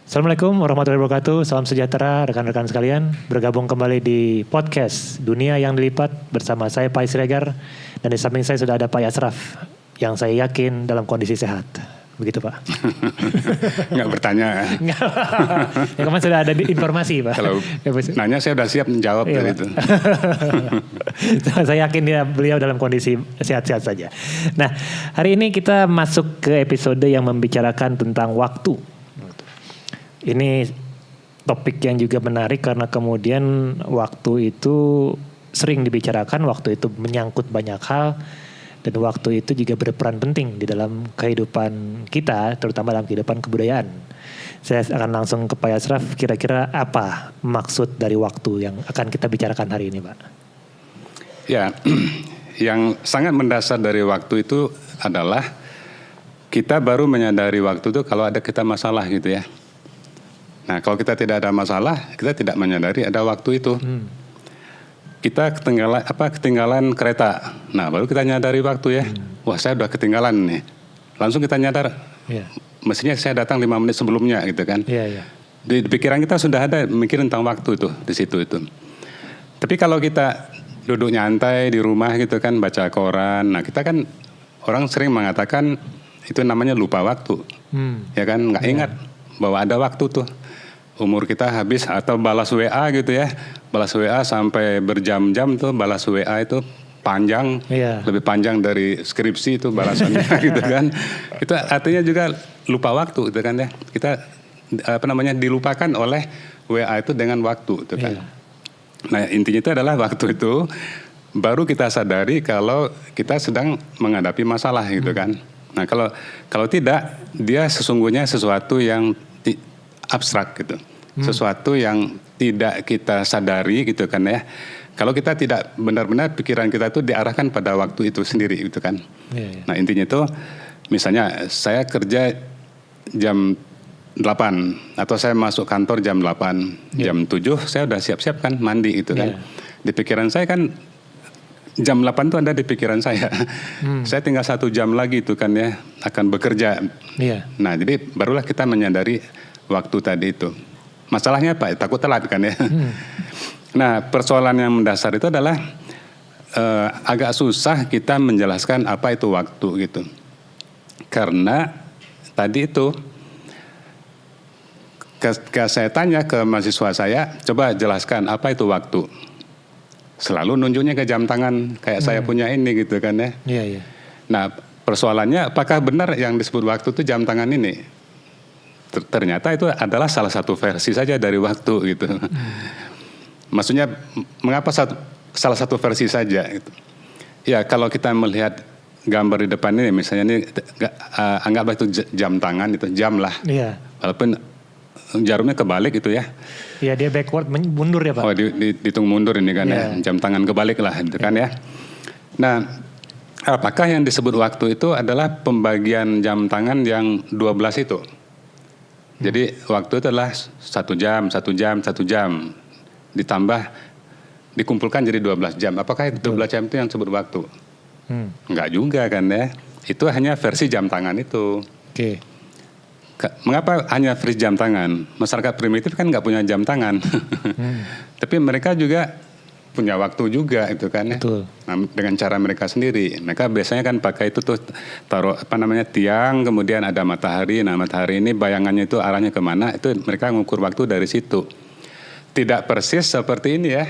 Assalamualaikum warahmatullahi wabarakatuh. Salam sejahtera rekan-rekan sekalian. Bergabung kembali di podcast Dunia yang Dilipat bersama saya Pak Siregar. Dan di samping saya sudah ada Pak Asraf yang saya yakin dalam kondisi sehat. Begitu Pak. Nggak bertanya. Ya kemarin sudah ada informasi Pak. Kalau nanya saya udah siap menjawab iya, dari itu. Saya yakin beliau dalam kondisi sehat-sehat saja. Nah, hari ini kita masuk ke episode yang membicarakan tentang waktu. Ini topik yang juga menarik karena kemudian waktu itu sering dibicarakan, waktu itu menyangkut banyak hal. Dan waktu itu juga berperan penting di dalam kehidupan kita, terutama dalam kehidupan kebudayaan. Saya akan langsung ke Pak Asraf, kira-kira apa maksud dari waktu yang akan kita bicarakan hari ini, Pak? Ya, yang sangat mendasar dari waktu itu adalah kita baru menyadari waktu itu kalau ada kita masalah gitu ya. Nah, kalau kita tidak ada masalah, kita tidak menyadari ada waktu itu. Kita ketinggalan kereta. Nah, baru kita nyadari waktu ya. Wah, saya udah ketinggalan nih. Langsung kita nyadar. Yeah. Mestinya saya datang 5 menit sebelumnya gitu kan. Yeah. Di pikiran kita sudah ada mikir tentang waktu itu di situ itu. Tapi kalau kita duduk nyantai di rumah gitu kan, baca koran. Nah, kita kan orang sering mengatakan itu namanya lupa waktu. Ya kan, nggak ingat bahwa ada waktu tuh. Umur kita habis atau balas WA gitu ya. Balas WA sampai berjam-jam tuh, balas WA itu panjang, lebih panjang dari skripsi itu balasannya gitu kan. Itu artinya juga lupa waktu gitu kan ya. Kita dilupakan oleh WA itu dengan waktu gitu kan. Nah, intinya itu adalah waktu itu baru kita sadari kalau kita sedang menghadapi masalah gitu kan. Nah, kalau tidak, dia sesungguhnya sesuatu yang abstrak gitu, sesuatu yang tidak kita sadari gitu kan ya. Kalau kita tidak benar-benar pikiran kita itu diarahkan pada waktu itu sendiri gitu kan. Nah, intinya itu misalnya saya kerja jam 8 atau saya masuk kantor jam 8, jam 7 saya udah siap-siap kan mandi gitu kan. Di pikiran saya kan jam 8 itu ada di pikiran saya. Saya tinggal 1 jam lagi itu kan ya akan bekerja. Nah, jadi barulah kita menyadari waktu tadi itu. Masalahnya apa? Takut telat kan ya. Nah, persoalan yang mendasar itu adalah agak susah kita menjelaskan apa itu waktu gitu. Karena tadi itu ketika saya tanya ke mahasiswa saya, coba jelaskan apa itu waktu. Selalu nunjuknya ke jam tangan kayak saya punya ini gitu kan ya. Nah, persoalannya apakah benar yang disebut waktu itu jam tangan ini? Ternyata itu adalah salah satu versi saja dari waktu gitu. Maksudnya mengapa salah satu versi saja gitu. Ya, kalau kita melihat gambar di depan ini misalnya ini anggaplah itu jam tangan itu jam lah. Walaupun jarumnya kebalik itu ya. Iya, dia backward mundur ya Pak. Oh, dihitung mundur ini kan ya. Jam tangan kebalik lah itu kan ya. Nah, apakah yang disebut waktu itu adalah pembagian jam tangan yang 12 itu? Jadi waktu itu adalah 1 jam, ditambah dikumpulkan jadi 12 jam. Apakah itu 12 jam itu yang disebut waktu? Enggak juga kan ya. Itu hanya versi jam tangan itu. Mengapa hanya versi jam tangan? Masyarakat primitif kan nggak punya jam tangan. Tapi mereka juga punya waktu juga itu kan ya. Nah, dengan cara mereka sendiri. Mereka biasanya kan pakai itu tuh taruh tiang, kemudian ada matahari. Nah, matahari ini bayangannya itu arahnya kemana? Itu mereka mengukur waktu dari situ. Tidak persis seperti ini ya.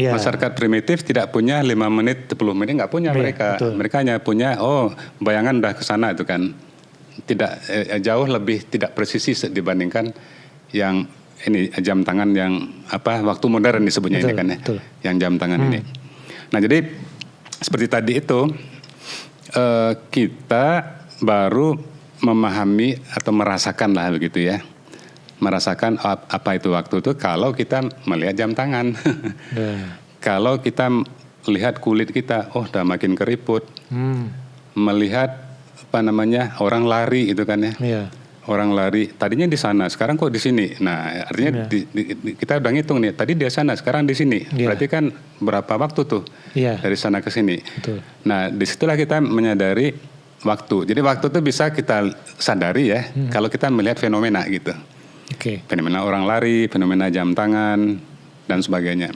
Masyarakat primitif tidak punya 5 menit, 10 menit nggak punya mereka. Mereka hanya punya bayangan udah ke sana itu kan. Tidak jauh lebih tidak presisi dibandingkan yang ini jam tangan yang waktu modern disebutnya ini kan ya, yang jam tangan ini. Nah, jadi seperti tadi itu kita baru memahami atau merasakan lah begitu ya, merasakan apa itu waktu itu kalau kita melihat jam tangan. Kalau kita melihat kulit kita, udah makin keriput. Melihat orang lari itu kan ya. Orang lari tadinya di sana, sekarang kok di sini. Nah, artinya kita udah ngitung nih. Tadi di sana, sekarang di sini. Berarti kan berapa waktu tuh dari sana ke sini. Nah, disitulah kita menyadari waktu. Jadi waktu itu bisa kita sadari ya, kalau kita melihat fenomena gitu. Oke. Fenomena orang lari, fenomena jam tangan, dan sebagainya.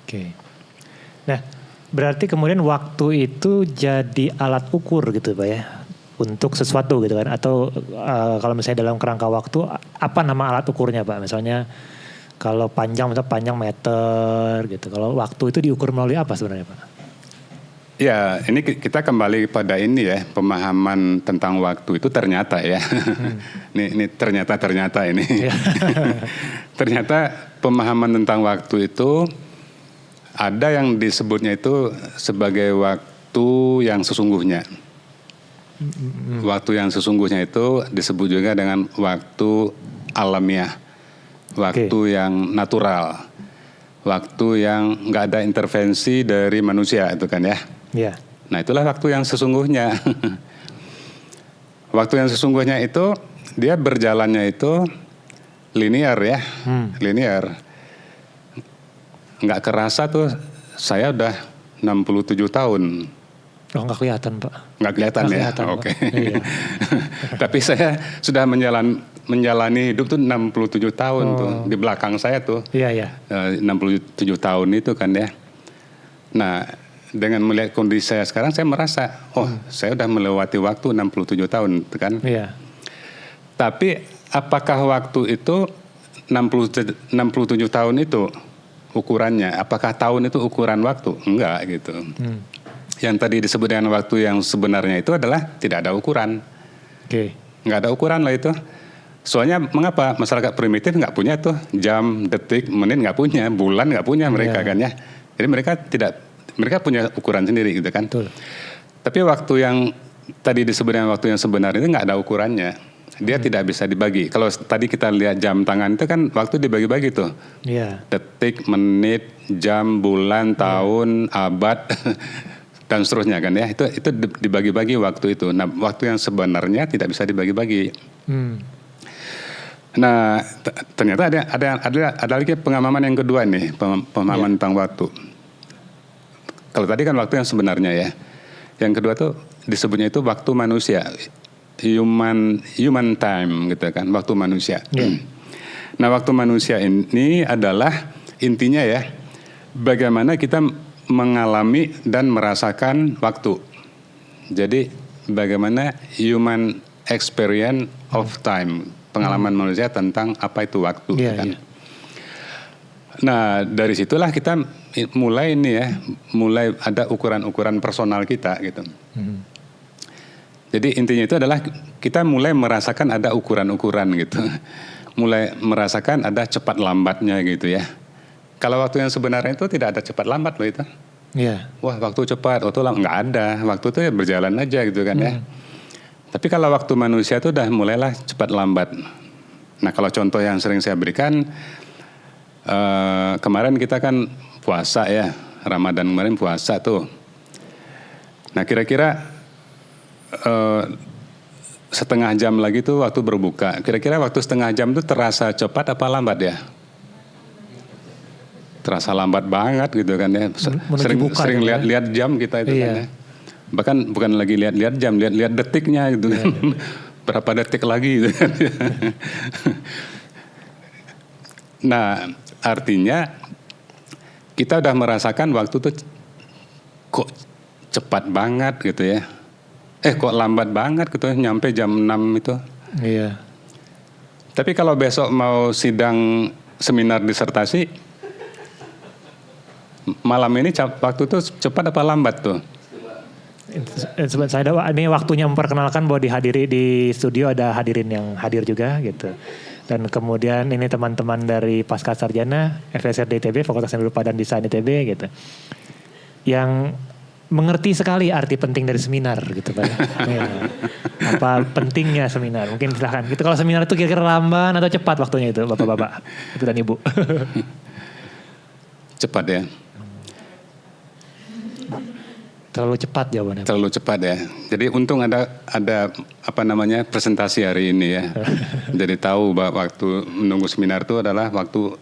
Oke. Nah, berarti kemudian waktu itu jadi alat ukur gitu Pak ya, untuk sesuatu gitu kan? Atau kalau misalnya dalam kerangka waktu, apa nama alat ukurnya Pak? Misalnya kalau panjang, misalnya panjang meter gitu. Kalau waktu itu diukur melalui apa sebenarnya Pak? Ya, ini kita kembali pada ini ya, pemahaman tentang waktu itu ternyata ya. Ini ternyata ini. Ternyata pemahaman tentang waktu itu ada yang disebutnya itu sebagai waktu yang sesungguhnya. Waktu yang sesungguhnya itu disebut juga dengan waktu alamiah, waktu yang natural, waktu yang nggak ada intervensi dari manusia itu kan ya. Iya. Nah itulah waktu yang sesungguhnya. Waktu yang sesungguhnya itu dia berjalannya itu linear ya, linear. Nggak kerasa tuh saya udah 67 tahun. Oh nggak kelihatan Pak. Nggak kelihatan ya, oke. Iya. Tapi saya sudah menjalani hidup tuh 67 tahun tuh di belakang saya tuh. Iya. 67 tahun itu kan ya. Nah dengan melihat kondisi saya sekarang saya merasa, saya udah melewati waktu 67 tahun kan. Iya. Tapi apakah waktu itu 67 tahun itu ukurannya? Apakah tahun itu ukuran waktu? Enggak gitu. Yang tadi disebut dengan waktu yang sebenarnya itu adalah tidak ada ukuran. Oke. Nggak ada ukuran lah itu. Soalnya mengapa masyarakat primitif nggak punya tuh jam, detik, menit nggak punya, bulan nggak punya mereka kan ya. Jadi mereka punya ukuran sendiri gitu kan. Betul. Tapi waktu yang tadi disebut dengan waktu yang sebenarnya itu nggak ada ukurannya. Dia tidak bisa dibagi. Kalau tadi kita lihat jam tangan itu kan waktu dibagi-bagi tuh. Iya. Detik, menit, jam, bulan, tahun, abad dan seterusnya kan ya. Itu dibagi-bagi waktu itu. Nah, waktu yang sebenarnya tidak bisa dibagi-bagi. Nah, ternyata ada lagi pengamaman yang kedua nih, pemahaman tentang waktu. Kalau tadi kan waktu yang sebenarnya ya. Yang kedua tuh disebutnya itu waktu manusia. Human time gitu kan, waktu manusia. Nah, waktu manusia ini adalah intinya ya, bagaimana kita mengalami dan merasakan waktu. Jadi bagaimana human experience of time, pengalaman manusia tentang apa itu waktu kan. Nah, dari situlah kita mulai ada ukuran-ukuran personal kita gitu. Jadi intinya itu adalah kita mulai merasakan ada ukuran-ukuran gitu. Mulai merasakan ada cepat lambatnya gitu ya. Kalau waktu yang sebenarnya itu tidak ada cepat lambat loh itu. Iya. Wah, waktu cepat, waktu lama nggak ada. Waktu itu ya berjalan aja gitu kan ya. Tapi kalau waktu manusia itu udah mulailah cepat lambat. Nah, kalau contoh yang sering saya berikan, kemarin kita kan puasa ya, Ramadan kemarin puasa tuh. Nah, kira-kira setengah jam lagi tuh waktu berbuka. Kira-kira waktu setengah jam tuh terasa cepat apa lambat ya? Terasa lambat banget gitu kan ya. Sering lihat jam kita itu kan ya. Bahkan bukan lagi lihat jam, lihat detiknya gitu kan. Berapa detik lagi gitu kan. Nah, artinya kita udah merasakan waktu tuh kok cepat banget gitu ya. Kok lambat banget gitu, nyampe jam 6 itu. Iya. Tapi kalau besok mau sidang seminar disertasi, malam ini waktu itu cepat apa lambat tuh? Ini waktunya memperkenalkan bahwa dihadiri di studio ada hadirin yang hadir juga gitu. Dan kemudian ini teman-teman dari Pascasarjana, FSRD ITB, Fakultas Seni Rupa dan Desain ITB gitu. Yang mengerti sekali arti penting dari seminar gitu Pak. Ya. Apa pentingnya seminar? Mungkin silahkan. Gitu, kalau seminar itu kira-kira lamban atau cepat waktunya itu Bapak-bapak itu dan Ibu? Cepat ya. Terlalu cepat jawabannya. Terlalu cepat ya. Jadi untung ada presentasi hari ini ya. Jadi tahu bahwa waktu menunggu seminar itu adalah waktu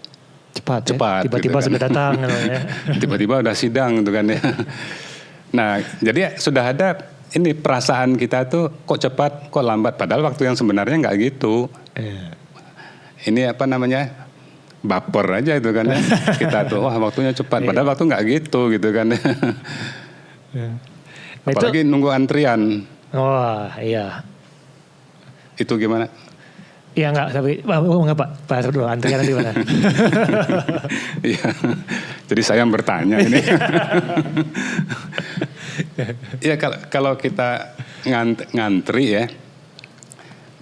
cepat. Ya? Tiba-tiba gitu sudah kan. datang gitu ya. Tiba-tiba udah sidang gitu kan ya. Nah, jadi sudah ada ini perasaan kita tuh kok cepat, kok lambat. Padahal waktu yang sebenarnya nggak gitu. ini apa namanya, baper aja itu kan ya. Kita tuh wah waktunya cepat, padahal waktu nggak gitu kan. Nah, Apalagi nunggu antrian. Wah iya. Itu gimana? Iya enggak, tapi enggak Pak, bahas dulu antrian di mana? Iya. Jadi saya yang bertanya ini. Ya kalau kita ngantri ya,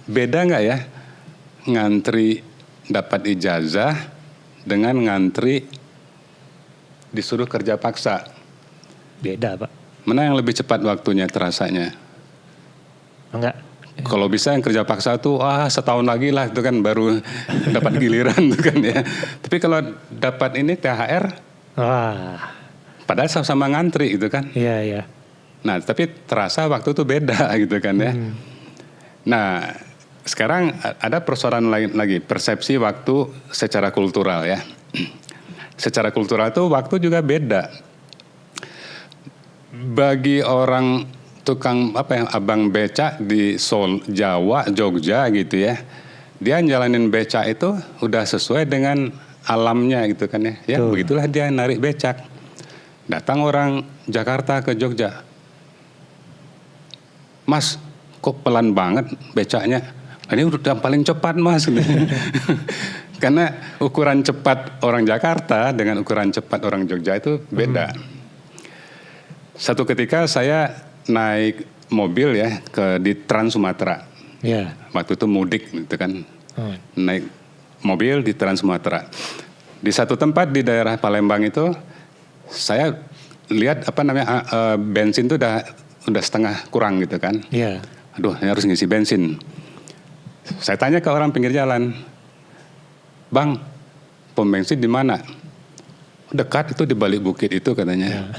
beda nggak ya ngantri dapat ijazah dengan ngantri disuruh kerja paksa? Beda Pak. Mana yang lebih cepat waktunya terasanya? Enggak. Kalau bisa yang kerja paksa tuh setahun lagi lah itu kan baru dapat giliran tuh kan ya. Tapi kalau dapat ini THR, padahal sama-sama ngantri gitu kan. Iya. Nah tapi terasa waktu tuh beda gitu kan ya. Nah sekarang ada persoalan lain lagi, persepsi waktu secara kultural ya. Secara kultural tuh waktu juga beda. Bagi orang tukang abang becak di Jawa, Jogja gitu ya, dia jalanin becak itu udah sesuai dengan alamnya gitu kan ya. Ya begitulah dia narik becak. Datang orang Jakarta ke Jogja, Mas kok pelan banget becaknya? Ini udah paling cepat Mas. Karena ukuran cepat orang Jakarta dengan ukuran cepat orang Jogja itu beda. Satu ketika saya naik mobil ya di Trans Sumatera. Yeah. Waktu itu mudik gitu kan. Naik mobil di Trans Sumatera. Di satu tempat di daerah Palembang itu saya lihat bensin itu udah setengah kurang gitu kan. Iya. Aduh, ini harus ngisi bensin. Saya tanya ke orang pinggir jalan, "Bang, pom bensin di mana?" "Dekat itu di balik bukit itu," katanya.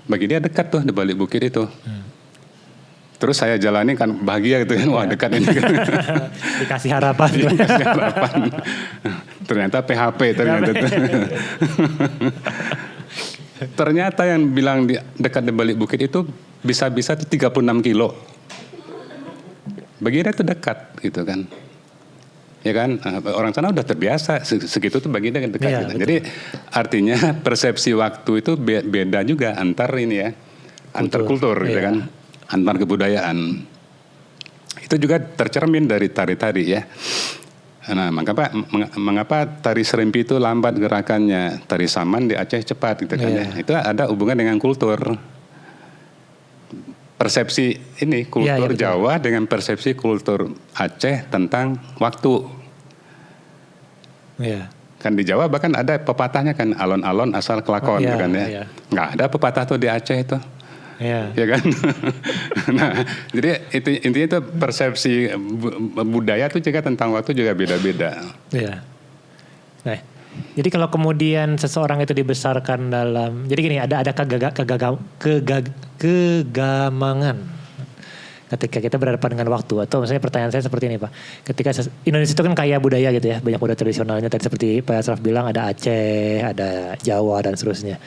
Bagi dia dekat tuh di balik bukit itu. Terus saya jalani kan bahagia gitu kan, wah dekat ini kan. Dikasih harapan. Dikasih harapan. Ternyata PHP ternyata. Ternyata yang bilang dekat di balik bukit itu bisa-bisa 36 kilo. Bagi dia itu dekat gitu kan. Ya kan, orang sana udah terbiasa segitu tuh bagi dia dekat. Ya, gitu. Jadi artinya persepsi waktu itu beda juga antar ini ya, antar kultur gitu kan, antar kebudayaan. Itu juga tercermin dari tari-tari ya. Nah, mengapa tari Serimpi itu lambat gerakannya, tari Saman di Aceh cepat gitu kan ya. Itu ada hubungan dengan kultur. Persepsi ini kultur Jawa dengan persepsi kultur Aceh tentang waktu. Iya. Kan di Jawa bahkan ada pepatahnya kan, alon-alon asal kelakon kan ya. Iya. Nggak ada pepatah tuh di Aceh itu. Iya. Ya kan. Nah, jadi intinya itu persepsi budaya tuh juga tentang waktu juga beda-beda. Iya. Nah, jadi kalau kemudian seseorang itu dibesarkan dalam, jadi gini, ada kegamangan ketika kita berhadapan dengan waktu, atau misalnya pertanyaan saya seperti ini Pak, ketika Indonesia itu kan kaya budaya gitu ya, banyak budaya tradisionalnya, tadi seperti Pak Asraf bilang ada Aceh, ada Jawa dan seterusnya.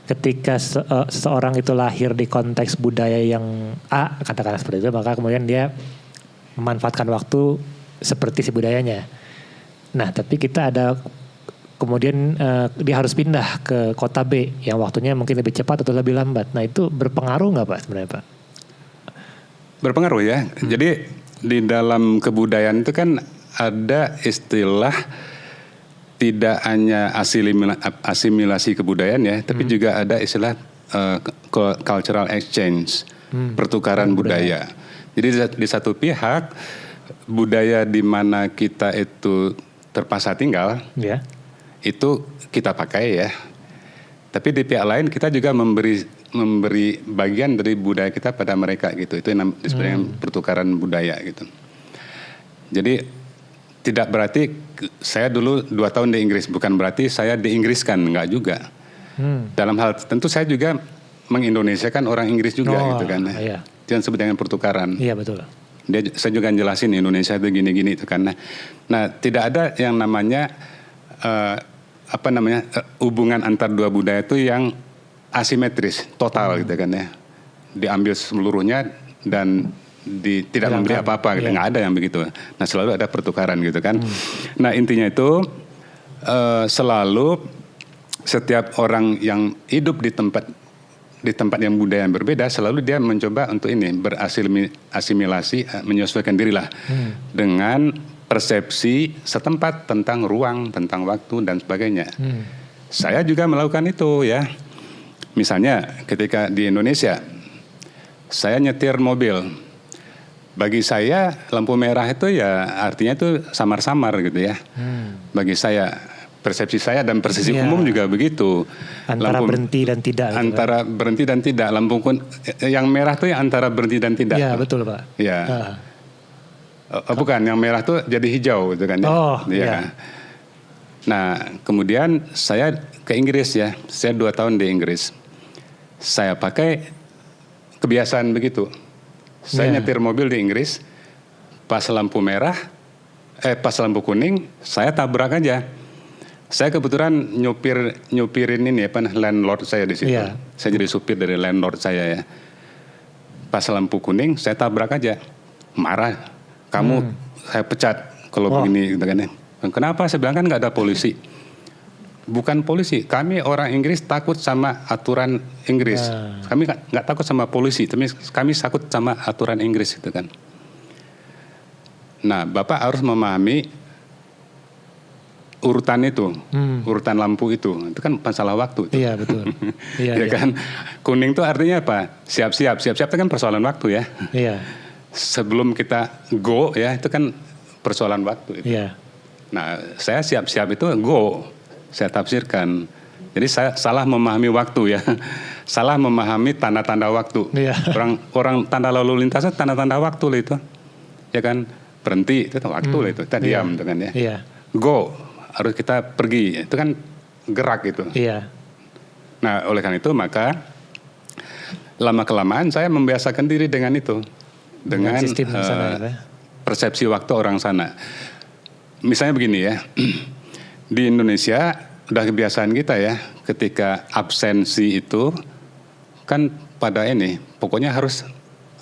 Ketika seseorang itu lahir di konteks budaya yang A, katakanlah seperti itu, maka kemudian dia memanfaatkan waktu seperti si budayanya. Nah, tapi kita ada kemudian dia harus pindah ke kota B yang waktunya mungkin lebih cepat atau lebih lambat. Nah, itu berpengaruh nggak Pak sebenarnya Pak? Berpengaruh ya. Jadi di dalam kebudayaan itu kan ada istilah tidak hanya asimilasi kebudayaan ya, tapi juga ada istilah cultural exchange, pertukaran budaya. Jadi di satu pihak budaya di mana kita itu terpaksa tinggal, itu kita pakai ya. Tapi di pihak lain kita juga memberi bagian dari budaya kita pada mereka gitu. Itu yang disebut pertukaran budaya gitu. Jadi tidak berarti saya dulu 2 tahun di Inggris, bukan berarti saya diinggriskan, enggak juga. Dalam hal tentu saya juga mengindonesiakan orang Inggris juga gitu kan. Iya. Itu yang disebut dengan pertukaran. Iya betul. Saya juga jelasin Indonesia itu gini-gini itu kan. Nah, tidak ada yang namanya hubungan antar dua budaya itu yang asimetris total gitu kan ya, diambil seluruhnya dan tidak memberi apa-apa gitu, nggak ada yang begitu. Nah selalu ada pertukaran gitu kan. Nah intinya itu selalu setiap orang yang hidup di tempat yang budaya yang berbeda, selalu dia mencoba untuk ini berasimilasi, menyesuaikan dirilah dengan persepsi setempat tentang ruang, tentang waktu dan sebagainya. Saya juga melakukan itu ya. Misalnya ketika di Indonesia, saya nyetir mobil. Bagi saya lampu merah itu ya artinya itu samar-samar gitu ya. Bagi saya, persepsi saya dan persepsi umum juga begitu. Antara berhenti dan tidak. Antara berhenti dan tidak. Lampu yang merah itu yang antara berhenti dan tidak. Iya betul Pak. Ya. Bukan, yang merah tuh jadi hijau gitu kan. Oh ya. Nah kemudian saya ke Inggris ya. Saya 2 tahun di Inggris. Saya pakai kebiasaan begitu. Saya nyetir mobil di Inggris, pas lampu merah, pas lampu kuning, saya tabrak aja. Saya kebetulan nyupirin ini landlord saya di situ. Saya jadi supir dari landlord saya ya. Pas lampu kuning, saya tabrak aja. Marah, kamu saya pecat kalau begini gitu kan ya. Kenapa? Saya bilang kan nggak ada polisi. Bukan polisi, kami orang Inggris takut sama aturan Inggris. Kami nggak takut sama polisi, tapi kami takut sama aturan Inggris gitu kan. Nah, Bapak harus memahami urutan itu, urutan lampu itu kan masalah waktu. Itu. Iya betul. Ya kan, kuning itu artinya apa? Siap-siap itu kan persoalan waktu ya. Iya. Sebelum kita go ya, itu kan persoalan waktu. Itu. Iya. Nah, saya siap-siap itu go. Saya tafsirkan. Jadi saya salah memahami waktu ya. Salah memahami tanda-tanda waktu. Orang tanda lalu lintasnya tanda-tanda waktu lah itu. Ya kan? Berhenti itu waktu lah itu. Kita diam itu kan ya. Go, harus kita pergi. Itu kan gerak itu. Nah, oleh karena itu maka lama-kelamaan saya membiasakan diri dengan itu. Dengan sistem sana, persepsi waktu orang sana. Misalnya begini ya. Di Indonesia udah kebiasaan kita ya, ketika absensi itu kan pada ini, pokoknya harus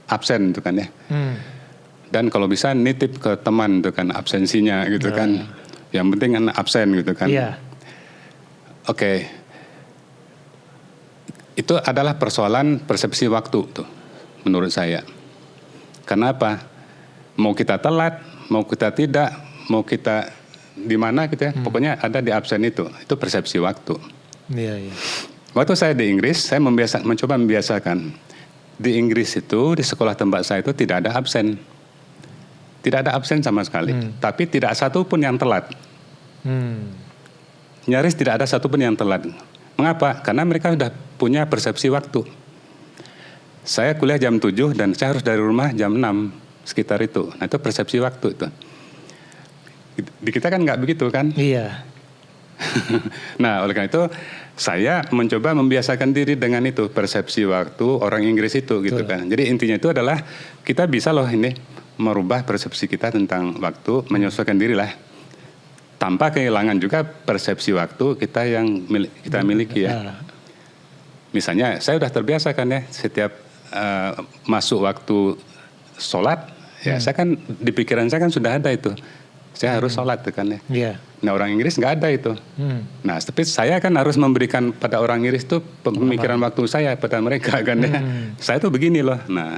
absen itu kan ya. Dan kalau bisa nitip ke teman itu kan absensinya gitu kan. Yang penting kan absen gitu kan. Oke. Itu adalah persoalan persepsi waktu tuh menurut saya. Kenapa? Mau kita telat, mau kita tidak, mau kita di mana gitu ya, pokoknya ada di absen itu persepsi waktu. Waktu saya di Inggris, saya mencoba membiasakan. Di Inggris itu, di sekolah tempat saya itu tidak ada absen. Tidak ada absen sama sekali. Tapi tidak satu pun yang telat. Nyaris tidak ada satu pun yang telat. Mengapa? Karena mereka sudah punya persepsi waktu. Saya kuliah jam 7 dan saya harus dari rumah jam 6 sekitar itu. Nah itu persepsi waktu itu. Di kita kan nggak begitu kan? Iya. Nah oleh karena itu saya mencoba membiasakan diri dengan itu persepsi waktu orang Inggris itu gitu kan. Jadi intinya itu adalah kita bisa loh ini merubah persepsi kita tentang waktu, menyesuaikan diri lah tanpa kehilangan juga persepsi waktu kita yang kita miliki ya. Misalnya saya udah terbiasa kan ya setiap masuk waktu sholat ya saya kan di pikiran saya kan sudah ada itu. Saya harus sholat kan ya. Nah orang Inggris nggak ada itu. Nah tapi saya kan harus memberikan pada orang Inggris itu pemikiran waktu saya pada mereka kan ya. Saya tuh begini loh. Nah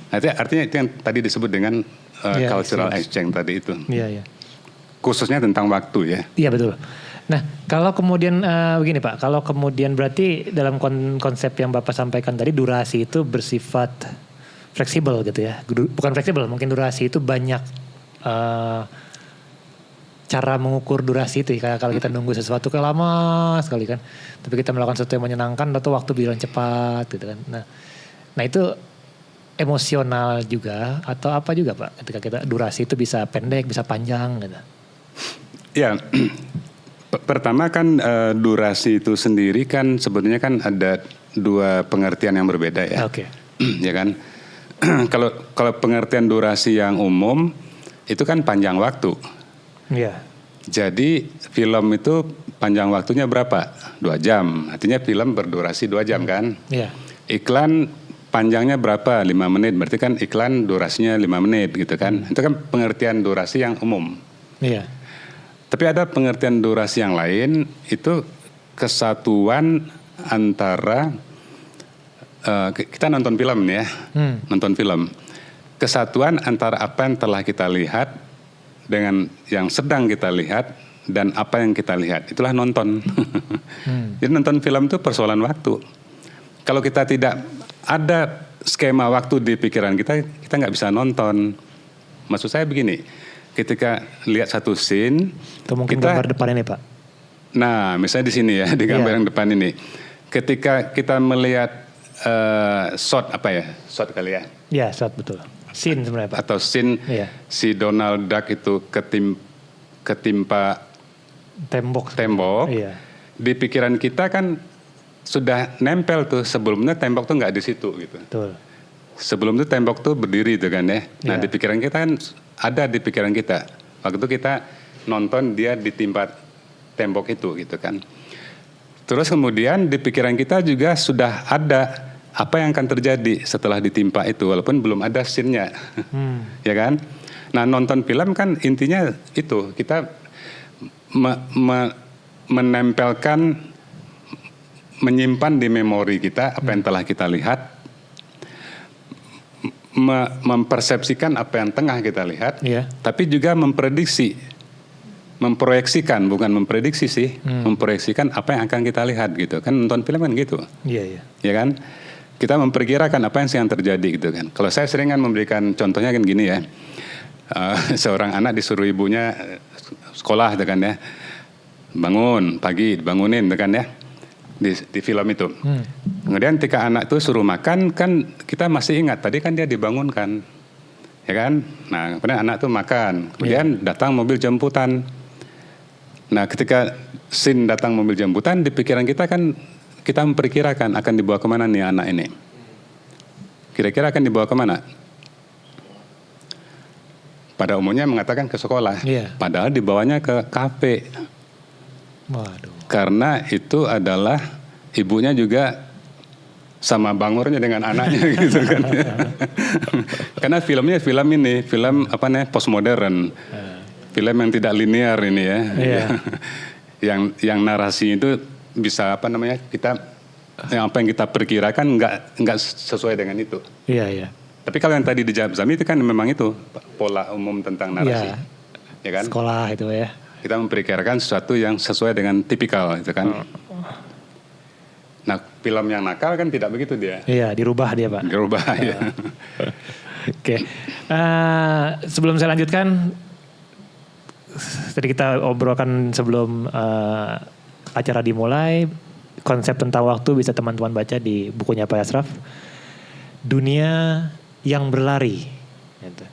artinya itu yang tadi disebut dengan cultural exchange tadi itu. Khususnya tentang waktu ya. Iya betul. Nah kalau kemudian begini Pak, kalau kemudian berarti dalam konsep yang Bapak sampaikan tadi durasi itu bersifat fleksibel gitu ya. Bukan fleksibel, mungkin durasi itu banyak cara mengukur durasi itu ya. Kalau kita nunggu sesuatu kayak lama sekali kan, tapi kita melakukan sesuatu yang menyenangkan atau waktu berjalan cepat gitu kan. Nah itu emosional juga atau apa juga Pak ketika kita durasi itu bisa pendek bisa panjang gitu. Ya pertama kan durasi itu sendiri kan sebetulnya kan ada 2 pengertian yang berbeda ya. Ya kan. Kalau pengertian durasi yang umum itu kan panjang waktu. Jadi film itu panjang waktunya berapa? 2 jam. Artinya film berdurasi 2 jam kan? Iklan panjangnya berapa? 5 menit. Berarti kan iklan durasinya 5 menit gitu kan. Itu kan pengertian durasi yang umum. Iya. Tapi ada pengertian durasi yang lain, itu kesatuan antara kita nonton film nih ya. Nonton film. Kesatuan antara apa yang telah kita lihat dengan yang sedang kita lihat dan apa yang kita lihat. Itulah nonton. Jadi nonton film itu persoalan waktu. Kalau kita tidak ada skema waktu di pikiran kita nggak bisa nonton. Maksud saya begini, ketika lihat satu scene, Itu mungkin gambar depan ini Pak. Nah, misalnya di sini ya, di gambar yang depan ini, ketika kita melihat shot apa ya, shot kali ya? Iya, shot betul. Scene sebenarnya Pak. Atau scene si Donald Duck itu ketimpa Tembok. Iya. Di pikiran kita kan sudah nempel tuh, sebelumnya tembok tuh nggak di situ gitu. Betul. Sebelum itu tembok tuh berdiri tuh kan ya. Nah di pikiran kita kan ada di pikiran kita. Waktu kita nonton dia ditimpa tembok itu gitu kan. Terus kemudian di pikiran kita juga sudah ada apa yang akan terjadi setelah ditimpa itu, walaupun belum ada scene-nya. Ya kan? Nah nonton film kan intinya itu, kita menempelkan, menyimpan di memori kita apa yang telah kita lihat, mempersepsikan apa yang tengah kita lihat, tapi juga memproyeksikan, bukan memprediksi sih, memproyeksikan apa yang akan kita lihat gitu kan. Nonton film kan gitu, ya kan? Kita memperkirakan apa yang sedang terjadi gitu kan. Kalau saya sering kan memberikan contohnya kan gini ya, seorang anak disuruh ibunya sekolah gitu kan ya, bangun pagi, dibangunin gitu kan ya, di film itu. Kemudian ketika anak itu suruh makan kan kita masih ingat tadi kan dia dibangunkan, ya kan? Nah kemudian anak itu makan, kemudian datang mobil jemputan. Nah ketika scene datang mobil jemputan, di pikiran kita kan kita memperkirakan akan dibawa kemana nih anak ini. Kira-kira akan dibawa kemana? Pada umumnya mengatakan ke sekolah, padahal dibawanya ke kafe. Waduh. Karena itu adalah ibunya juga sama bangornya dengan anaknya gitu kan. Karena filmnya film apa namanya postmodern. Film yang tidak linear ini ya. Yang narasi itu bisa apa namanya, kita apa yang kita perkirakan nggak sesuai dengan itu. Iya. Tapi kalau yang tadi dijawab Zami itu kan memang itu pola umum tentang narasi. Ya kan? Sekolah itu ya. Kita memperkirakan sesuatu yang sesuai dengan tipikal gitu kan. Nah, film yang nakal kan tidak begitu dia. Iya, dirubah dia Pak. Dirubah ya. Oke. Sebelum saya lanjutkan, tadi kita obrolkan sebelum acara dimulai, konsep tentang waktu bisa teman-teman baca di bukunya Pak Ashraf, Dunia yang Berlari. Gitu.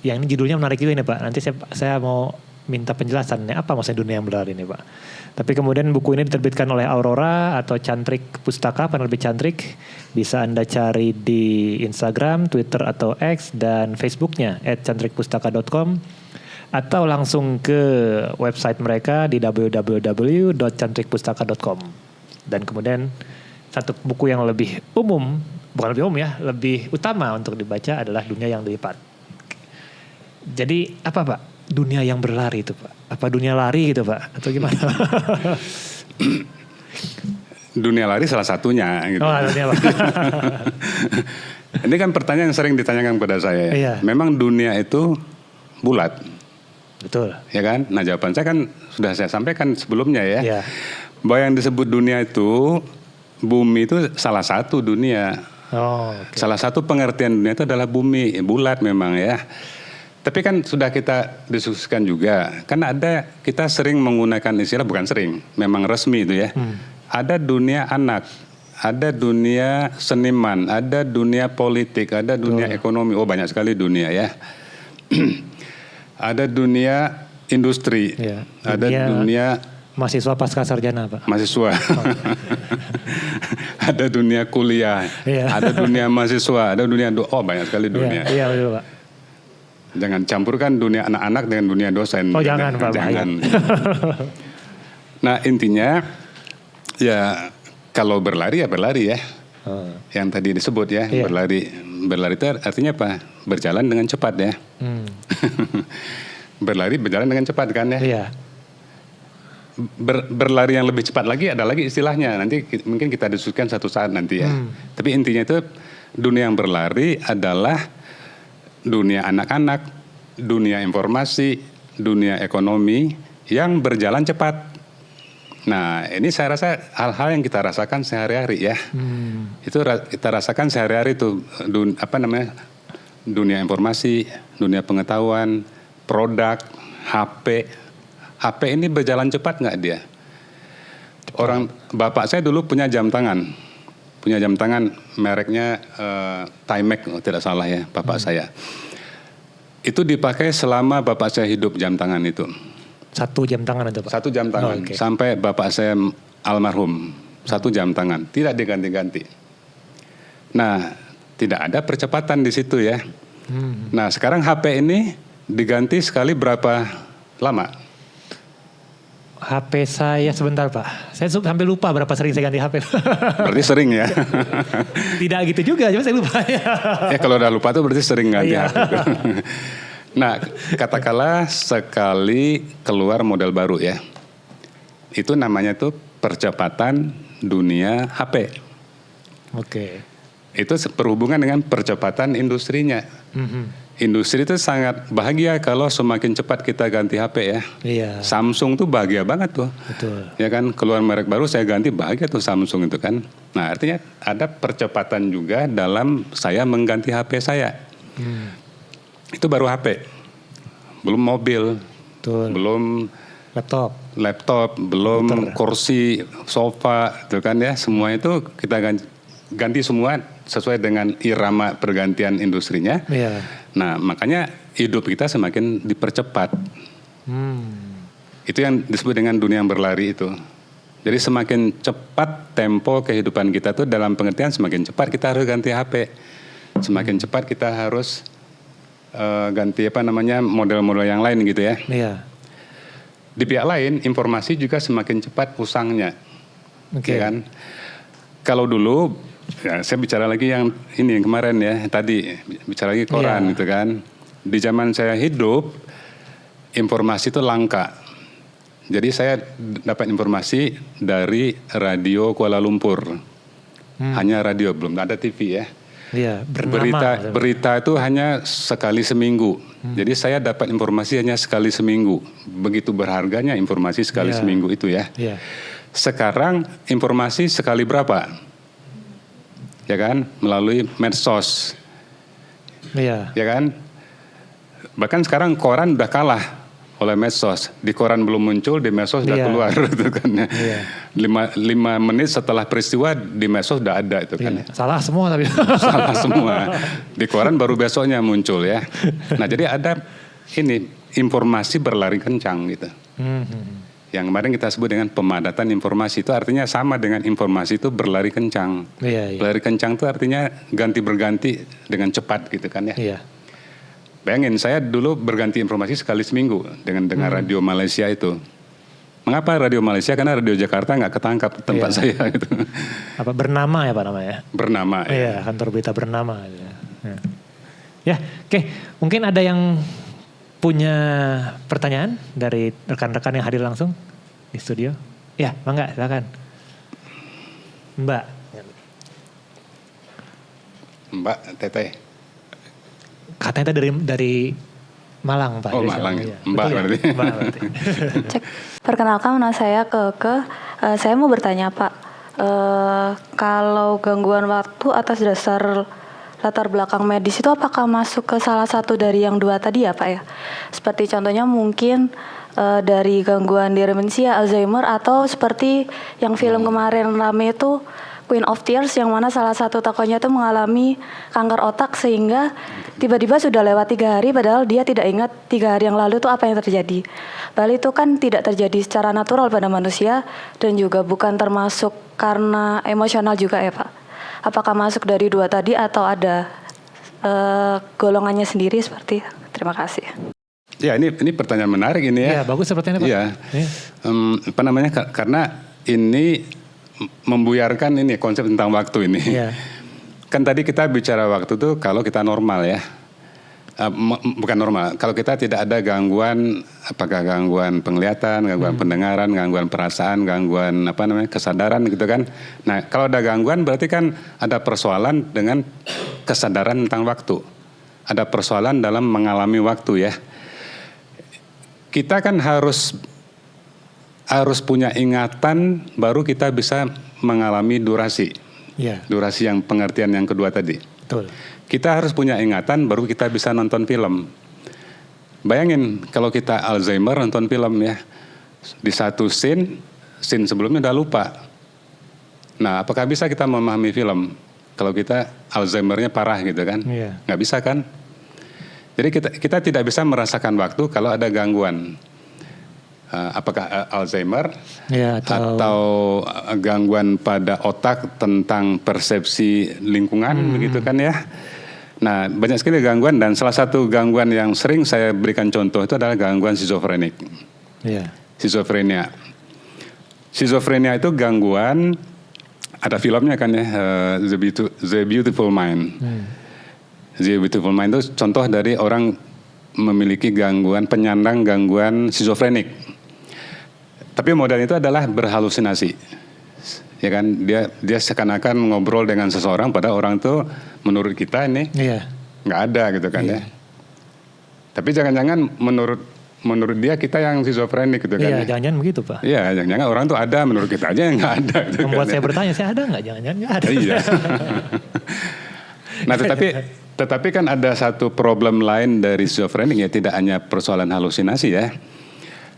Yang ini judulnya menarik juga ini Pak. Nanti saya mau minta penjelasannya apa maksudnya dunia yang berlari ini Pak. Tapi kemudian buku ini diterbitkan oleh Aurora atau Cantrik Pustaka, penerbit Cantrik. Bisa Anda cari di Instagram, Twitter atau X dan Facebooknya @cantrikpustaka.com atau langsung ke website mereka di www.cantrikpustaka.com. Dan kemudian satu buku yang lebih umum, bukan lebih umum ya, lebih utama untuk dibaca adalah Dunia yang Lipat. Jadi apa Pak? Dunia yang berlari itu Pak? Apa dunia lari gitu Pak? Atau gimana? Dunia lari salah satunya gitu. Dunia lari. Ini kan pertanyaan yang sering ditanyakan kepada saya. Iya. Memang dunia itu bulat. Betul. Ya kan? Nah jawaban saya kan sudah saya sampaikan sebelumnya ya. Iya. Bahwa yang disebut dunia itu, bumi itu salah satu dunia. Okay. Salah satu pengertian dunia itu adalah bumi, bulat memang ya. Tapi kan sudah kita diskusikan juga, kan ada, kita sering menggunakan istilah, bukan sering, memang resmi itu ya. Ada dunia anak, ada dunia seniman, ada dunia politik, ada dunia ekonomi, banyak sekali dunia ya. Ada dunia industri, ada dunia mahasiswa pasca sarjana Pak. Mahasiswa, ada dunia kuliah, ada dunia mahasiswa, ada dunia banyak sekali dunia. Iya betul Pak. Jangan campurkan dunia anak-anak dengan dunia dosen. Jangan Pak. Jangan. Nah intinya ya kalau berlari ya berlari ya. Yang tadi disebut ya, Iya. berlari itu artinya apa? Berjalan dengan cepat ya. Berjalan dengan cepat kan ya. Iya. Berlari yang lebih cepat lagi ada lagi istilahnya. Nanti mungkin kita diskusikan satu saat nanti ya. Tapi intinya itu dunia yang berlari adalah dunia anak-anak, dunia informasi, dunia ekonomi yang berjalan cepat. Nah, ini saya rasa hal-hal yang kita rasakan sehari-hari ya. Itu kita rasakan sehari-hari itu dunia informasi, dunia pengetahuan, produk, HP. HP ini berjalan cepat nggak dia? Bapak saya dulu punya jam tangan mereknya Timex tidak salah ya, bapak saya. Itu dipakai selama bapak saya hidup jam tangan itu. 1 jam tangan itu Pak? 1 jam tangan, sampai bapak saya almarhum. 1 jam tangan, tidak diganti-ganti. Nah, tidak ada percepatan di situ ya. Nah, sekarang HP ini diganti sekali berapa lama? HP saya sebentar Pak. Saya sampai lupa berapa sering saya ganti HP. Berarti sering ya? Tidak gitu juga, cuma saya lupa. Ya kalau udah lupa tuh berarti sering ganti Iya. HP. Nah, katakanlah sekali keluar model baru ya. Itu namanya tuh percepatan dunia HP. Oke. Itu berhubungan dengan percepatan industrinya. Industri itu sangat bahagia kalau semakin cepat kita ganti HP ya. Iya. Samsung tuh bahagia banget tuh. Betul. Ya kan, keluar merek baru saya ganti, bahagia tuh Samsung itu kan. Nah, artinya ada percepatan juga dalam saya mengganti HP saya. Itu baru HP. Belum mobil. Betul. Belum laptop, belum kursi, sofa, itu kan ya. Semua itu kita ganti semua sesuai dengan irama pergantian industrinya. Iya. Nah, makanya hidup kita semakin dipercepat. Itu yang disebut dengan dunia yang berlari itu. Jadi semakin cepat tempo kehidupan kita tuh dalam pengertian semakin cepat kita harus ganti HP. Semakin cepat kita harus ganti model-model yang lain gitu ya. Iya. Di pihak lain informasi juga semakin cepat usangnya. Oke. Ya kan? Kalau dulu ya, saya bicara lagi yang ini yang kemarin ya, tadi bicara lagi koran gitu kan. Di zaman saya hidup informasi itu langka. Jadi saya dapat informasi dari radio Kuala Lumpur. Hanya radio, belum ada TV ya. Iya, bernama. Berita itu hanya sekali seminggu. Jadi saya dapat informasi hanya sekali seminggu. Begitu berharganya informasi sekali seminggu itu ya. Iya. Sekarang informasi sekali berapa? Ya kan, melalui medsos. Iya. Ya kan? Bahkan sekarang koran udah kalah oleh medsos. Di koran belum muncul, di medsos udah keluar gitu kan. Iya. 5 menit setelah peristiwa di medsos udah ada itu kan. Salah semua tapi. Salah semua. Di koran baru besoknya muncul ya. Nah, jadi ada ini informasi berlari kencang gitu. Yang kemarin kita sebut dengan pemadatan informasi, itu artinya sama dengan informasi itu berlari kencang. Iya. Berlari kencang itu artinya ganti-berganti dengan cepat gitu kan ya. Iya. Bayangin, saya dulu berganti informasi sekali seminggu dengan radio Malaysia itu. Mengapa radio Malaysia? Karena radio Jakarta nggak ketangkap tempat saya gitu. Apa bernama ya Pak namanya? Bernama. Iya, kantor berita bernama. Ya, oke. Mungkin ada yang punya pertanyaan dari rekan-rekan yang hadir langsung di studio? Ya, mangga, silakan. Mbak Teteh. Katanya dari Malang Pak. Oh dari Malang, ya. Mbak Betul, berarti. Ya? Mbak berarti. Cek. Perkenalkan nama saya Keke. Saya mau bertanya Pak, kalau gangguan waktu atas dasar latar belakang medis itu apakah masuk ke salah satu dari yang 2 tadi ya Pak ya? Seperti contohnya mungkin dari gangguan demensia, Alzheimer, atau seperti yang film kemarin rame itu Queen of Tears, yang mana salah satu tokohnya itu mengalami kanker otak sehingga tiba-tiba sudah lewat 3 hari padahal dia tidak ingat 3 hari yang lalu itu apa yang terjadi. Padahal itu kan tidak terjadi secara natural pada manusia dan juga bukan termasuk karena emosional juga ya Pak. Apakah masuk dari 2 tadi atau ada golongannya sendiri seperti? Terima kasih. Ya ini pertanyaan menarik ini ya. Iya, bagus sepertinya Pak. Iya. Karena ini membuyarkan ini konsep tentang waktu ini. Iya. Kan tadi kita bicara waktu tuh kalau kita normal ya. Bukan normal, kalau kita tidak ada gangguan, apakah gangguan penglihatan, gangguan pendengaran, gangguan perasaan, gangguan kesadaran gitu kan. Nah kalau ada gangguan berarti kan ada persoalan dengan kesadaran tentang waktu. Ada persoalan dalam mengalami waktu ya. Kita kan harus punya ingatan baru kita bisa mengalami durasi. Iya. Durasi yang pengertian yang kedua tadi. Betul. Kita harus punya ingatan baru kita bisa nonton film. Bayangin kalau kita Alzheimer nonton film ya. Di satu scene sebelumnya udah lupa. Nah apakah bisa kita memahami film? Kalau kita Alzheimer-nya parah gitu kan? Iya. Nggak bisa kan? Jadi kita tidak bisa merasakan waktu kalau ada gangguan. Apakah Alzheimer Ya, atau gangguan pada otak tentang persepsi lingkungan begitu kan ya. Nah banyak sekali gangguan dan salah satu gangguan yang sering saya berikan contoh itu adalah gangguan skizofrenik. Iya. Skizofrenia itu gangguan, ada filmnya kan ya, The Beautiful Mind. The Beautiful Mind itu contoh dari orang memiliki penyandang gangguan skizofrenik. Tapi model itu adalah berhalusinasi, ya kan? Dia seakan-akan ngobrol dengan seseorang, pada orang tuh menurut kita ini nggak ada gitu kan ya. Tapi jangan-jangan menurut dia kita yang skizofrenik gitu kan? Iya, jangan-jangan begitu Pak. Iya, jangan-jangan orang tuh ada, menurut kita aja yang nggak ada. Gitu Membuat kan, saya bertanya, saya ada nggak? Jangan-jangan nggak ada. Iya. Nah, tetapi kan ada satu problem lain dari skizofrenik ya, tidak hanya persoalan halusinasi ya.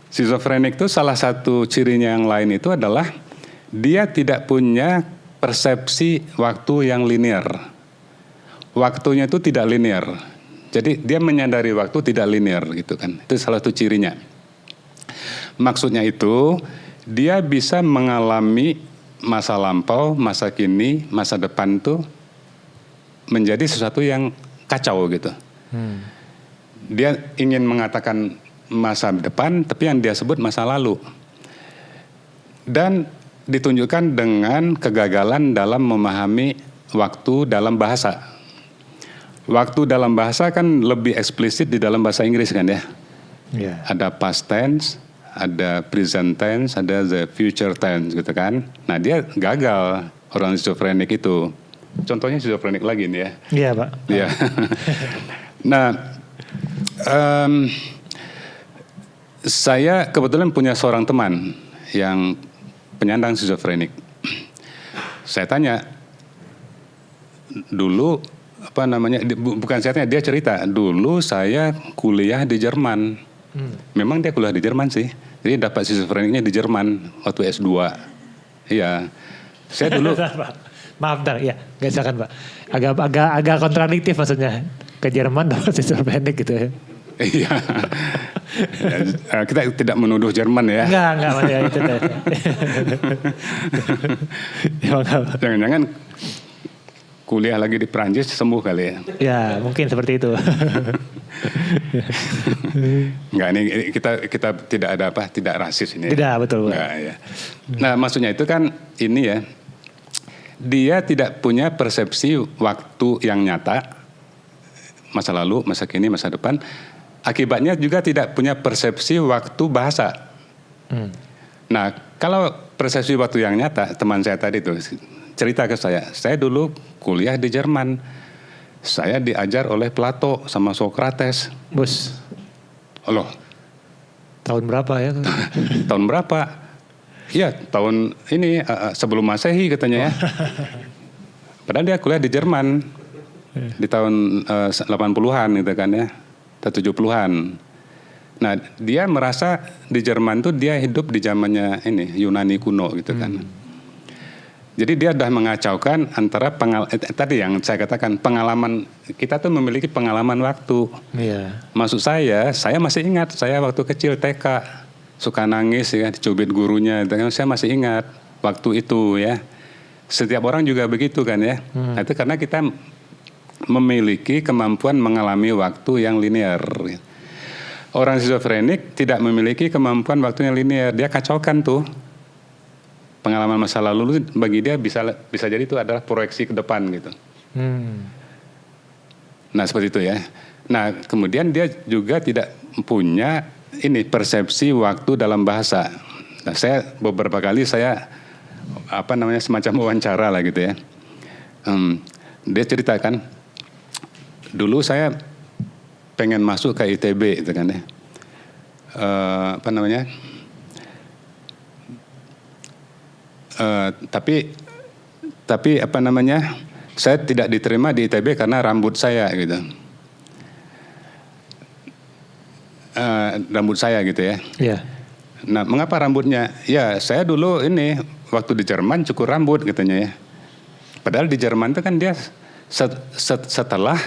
Skizofrenik itu salah satu cirinya yang lain itu adalah dia tidak punya persepsi waktu yang linear. Waktunya itu tidak linear. Jadi dia menyadari waktu tidak linear gitu kan. Itu salah satu cirinya. Maksudnya itu dia bisa mengalami masa lampau, masa kini, masa depan tuh menjadi sesuatu yang kacau gitu. Dia ingin mengatakan masa depan, tapi yang dia sebut masa lalu. Dan ditunjukkan dengan kegagalan dalam memahami waktu dalam bahasa. Waktu dalam bahasa kan lebih eksplisit di dalam bahasa Inggris kan ya. Iya. Ada past tense, ada present tense, ada the future tense gitu kan. Nah dia gagal orang skizofrenik itu. Contohnya skizofrenik lagi nih ya. Iya Pak. Iya. Nah, saya kebetulan punya seorang teman yang penyandang skizofrenik. Saya tanya, dulu bukan saya tanya, dia cerita, dulu saya kuliah di Jerman. Memang dia kuliah di Jerman sih. Jadi dapat skizofreniknya di Jerman waktu S2. Iya. Saya dulu Maaf bentar, ya, nggak silakan Pak. Agak kontradiktif maksudnya. Ke Jerman dapat skizofrenik gitu ya. Iya. Kita tidak menuduh Jerman ya. Enggak ya itu. Jangan-jangan kuliah lagi di Perancis sembuh kali ya. Ya, mungkin seperti itu. Enggak, ini kita tidak ada tidak rasis ini. Tidak, betul. Enggak, ya. Nah, maksudnya itu kan ini ya. Dia tidak punya persepsi waktu yang nyata. Masa lalu, masa kini, masa depan. Akibatnya juga tidak punya persepsi waktu bahasa. Nah, kalau persepsi waktu yang nyata, teman saya tadi tuh cerita ke saya dulu kuliah di Jerman. Saya diajar oleh Plato sama Socrates. Bos. Loh. Tahun berapa ya? Tahun berapa? Iya, tahun ini sebelum Masehi katanya ya. Padahal dia kuliah di Jerman. Di tahun 80-an gitu kan ya. 70-an. Nah, dia merasa di Jerman tuh dia hidup di zamannya ini Yunani kuno gitu kan. Jadi dia sudah mengacaukan antara tadi yang saya katakan pengalaman kita tuh memiliki pengalaman waktu. Iya. Maksud saya masih ingat saya waktu kecil TK suka nangis ya dicubit gurunya, saya masih ingat waktu itu ya. Setiap orang juga begitu kan ya. Nah, itu karena kita memiliki kemampuan mengalami waktu yang linear. Orang skizofrenik tidak memiliki kemampuan waktu yang linear, dia kacaukan tuh. pengalaman masa lalu bagi dia bisa jadi itu adalah proyeksi ke depan gitu. Nah seperti itu ya. Nah kemudian dia juga tidak punya ini persepsi waktu dalam bahasa. Nah saya beberapa kali semacam wawancara lah gitu ya. Dia ceritakan dulu saya pengen masuk ke ITB gitu kan ya. Tapi saya tidak diterima di ITB karena rambut saya gitu. Rambut saya gitu ya. Iya. Nah, mengapa rambutnya? Ya, saya dulu ini waktu di Jerman cukur rambut katanya ya. Padahal di Jerman itu kan dia setelah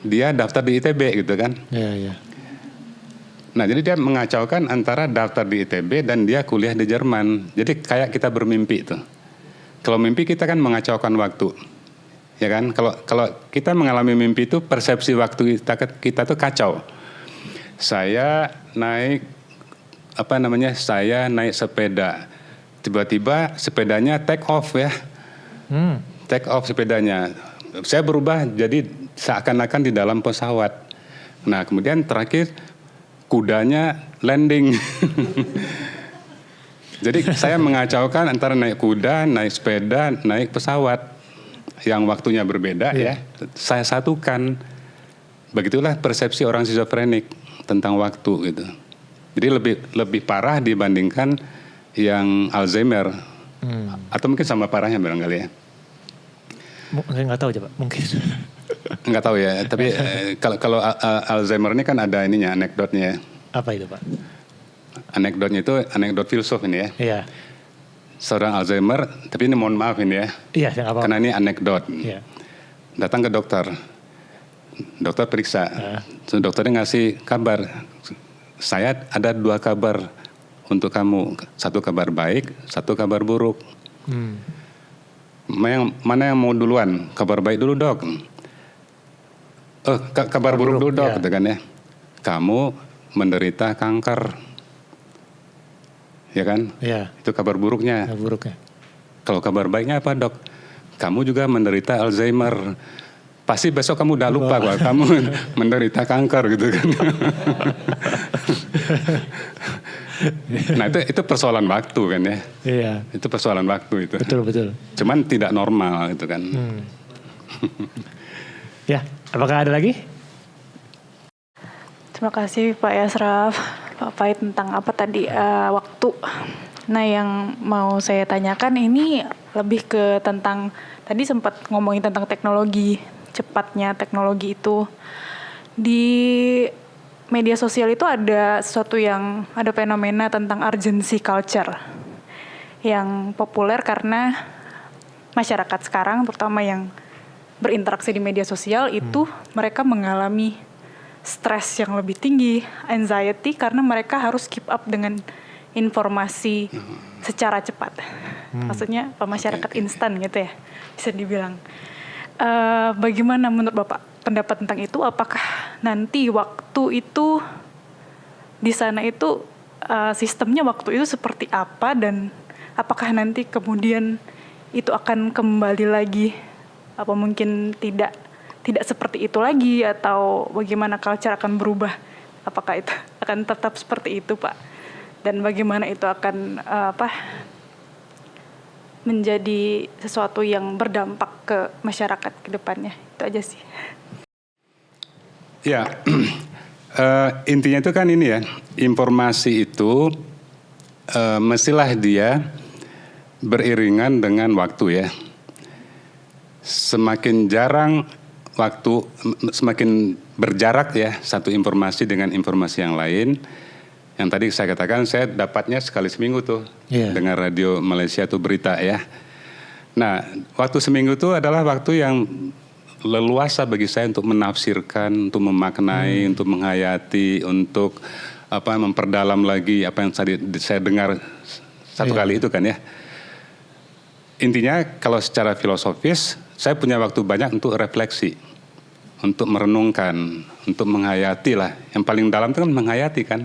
dia daftar di ITB gitu kan. Iya. Nah, jadi dia mengacaukan antara daftar di ITB dan dia kuliah di Jerman. Jadi kayak kita bermimpi itu. Kalau mimpi kita kan mengacaukan waktu. Ya kan? Kalau kita mengalami mimpi itu persepsi waktu kita tuh kacau. Saya naik sepeda. Tiba-tiba sepedanya take off ya. Take off sepedanya. Saya berubah jadi seakan-akan di dalam pesawat. Nah, kemudian terakhir kudanya landing. Jadi saya mengacaukan antara naik kuda, naik sepeda, naik pesawat yang waktunya berbeda ya. Saya satukan. Begitulah persepsi orang skizofrenik tentang waktu gitu. Jadi lebih parah dibandingkan yang Alzheimer. Atau mungkin sama parahnya barangkali ya. Mungkin nggak tahu coba, mungkin. Nggak tahu ya. Tapi kalau Alzheimer ini kan ada ininya, anekdotnya ya. Apa itu Pak? Anekdotnya itu anekdot filsuf ini ya. Iya. Seorang Alzheimer, tapi ini mohon maaf ini ya. Iya, apa? Karena ini anekdot. Iya. Datang ke dokter. Dokter periksa. Dokternya ngasih kabar. Saya ada 2 kabar untuk kamu. 1 kabar baik, 1 kabar buruk. Mana yang mau duluan? Kabar baik dulu dok. Kabar buruk dulu dok, gitu kan ya. Kamu menderita kanker. Ya kan? Iya. Itu kabar buruknya. Kabar buruknya. Kalau kabar baiknya apa dok? Kamu juga menderita Alzheimer. Pasti besok kamu udah lupa bahwa kamu menderita kanker gitu kan. Nah itu persoalan waktu kan ya. Iya. Itu persoalan waktu itu. Betul. Cuman tidak normal gitu kan. Ya, apakah ada lagi? Terima kasih Pak Yasraf. Pak Pait tentang apa tadi waktu. Nah yang mau saya tanyakan ini lebih ke tentang tadi sempat ngomongin tentang teknologi, cepatnya teknologi itu di media sosial itu ada fenomena tentang urgency culture yang populer karena masyarakat sekarang terutama yang berinteraksi di media sosial itu mereka mengalami stres yang lebih tinggi, anxiety karena mereka harus keep up dengan informasi secara cepat. Maksudnya masyarakat instan gitu ya, bisa dibilang. Bagaimana menurut Bapak pendapat tentang itu? Apakah nanti waktu itu di sana itu sistemnya waktu itu seperti apa dan apakah nanti kemudian itu akan kembali lagi apa mungkin tidak seperti itu lagi atau bagaimana culture akan berubah? Apakah itu akan tetap seperti itu, Pak? Dan bagaimana itu akan menjadi sesuatu yang berdampak ke masyarakat ke depannya? Itu aja sih. Ya, intinya itu kan ini ya, informasi itu mestilah dia beriringan dengan waktu ya. Semakin jarang waktu, semakin berjarak ya satu informasi dengan informasi yang lain. Yang tadi saya katakan saya dapatnya sekali seminggu tuh dengan radio Malaysia tuh berita ya. Nah waktu seminggu tuh adalah waktu yang leluasa bagi saya untuk menafsirkan, untuk memaknai, untuk menghayati, untuk memperdalam lagi apa yang saya dengar satu kali itu kan ya. Intinya kalau secara filosofis saya punya waktu banyak untuk refleksi, untuk merenungkan, untuk menghayati lah. Yang paling dalam itu kan menghayati kan.